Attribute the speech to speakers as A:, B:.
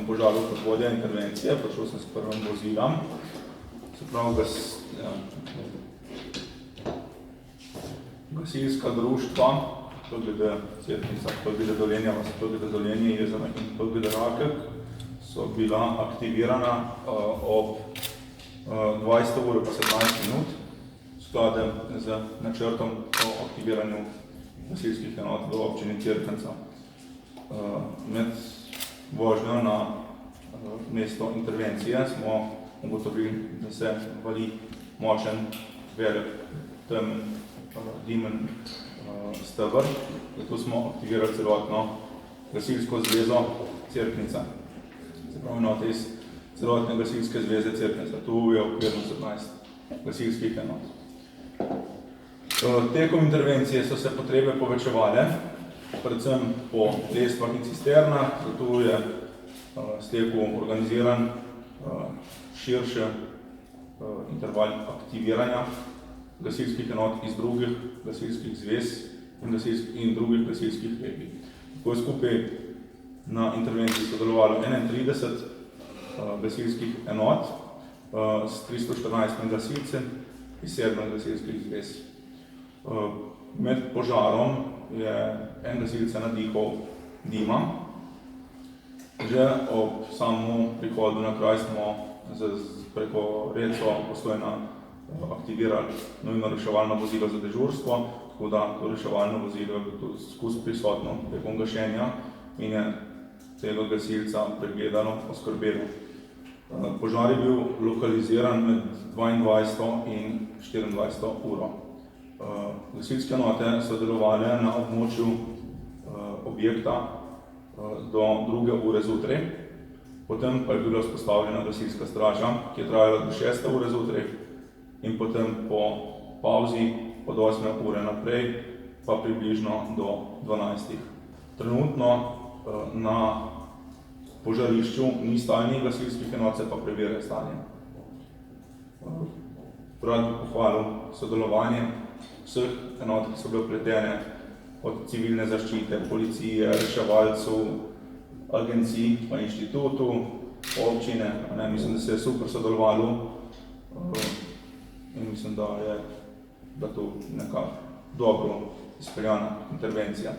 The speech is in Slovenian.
A: tem požaru kot vodja intervencije, prišel sem s prvim vozilom. Se pravi, gasilska društva, Podglede Cerknica, Podglede Dolenja, Podglede Dolenje, Jezera in Podglede Rakek, so bila aktivirana ob 20 ur pa 17 minut, skladem z načrtom o aktiviranju gasilskih enot v občini Cerknica. Med vožnjo na mesto intervencije smo ugotovili, da se vali močen, velik, temen, dimen steber, zato smo aktivirali celotno gasilsko zvezo Cerknica. Se pravi, enote iz celotne gasilske zveze Cerknica. Tu je okvirno 17 gasilskih enot. Tekom intervencije so se potrebe povečevale, predvsem po lestvah in cisternah, zato je stekel organiziran širše interval aktiviranja gasilskih enot iz drugih gasilskih zvez in drugih gasilskih regij. Tako je skupaj na intervenciji sodelovalo 31 gasilskih enot s 314 gasilcem iz 7 gasilskih zvez. Med požarom je en gasilce nadihal dima. Že ob samem prihodu na kraj smo preko Reco Postojna aktivirali nujno reševalno vozilo za dežurstvo, tako da to reševalno vozilo je bilo skozi prisotno tekom gašenja in je tega gasilca pregledano, poskrbelo. Požar je bil lokaliziran med 22 in 24 uro. Gasilske enote so delovale na območju objekta do 2. ure zjutraj, potem pa je bila vzpostavljena gasilska straža, ki je trajala do 6. ure zjutraj in potem po pauzi od 8. ure naprej pa približno do 12. Trenutno na požarišču ni stalnih gasilskih enot, se pa preverja stanje. Rad bi pohvalil sodelovanje vseh enot, ki so bile vpletene, od civilne zaščite, policije, reševalcev, agencij, pa inštitutu, občine. Mislim, da se je super sodelovalo in mislim, da je to neka dobro izpeljana intervencija.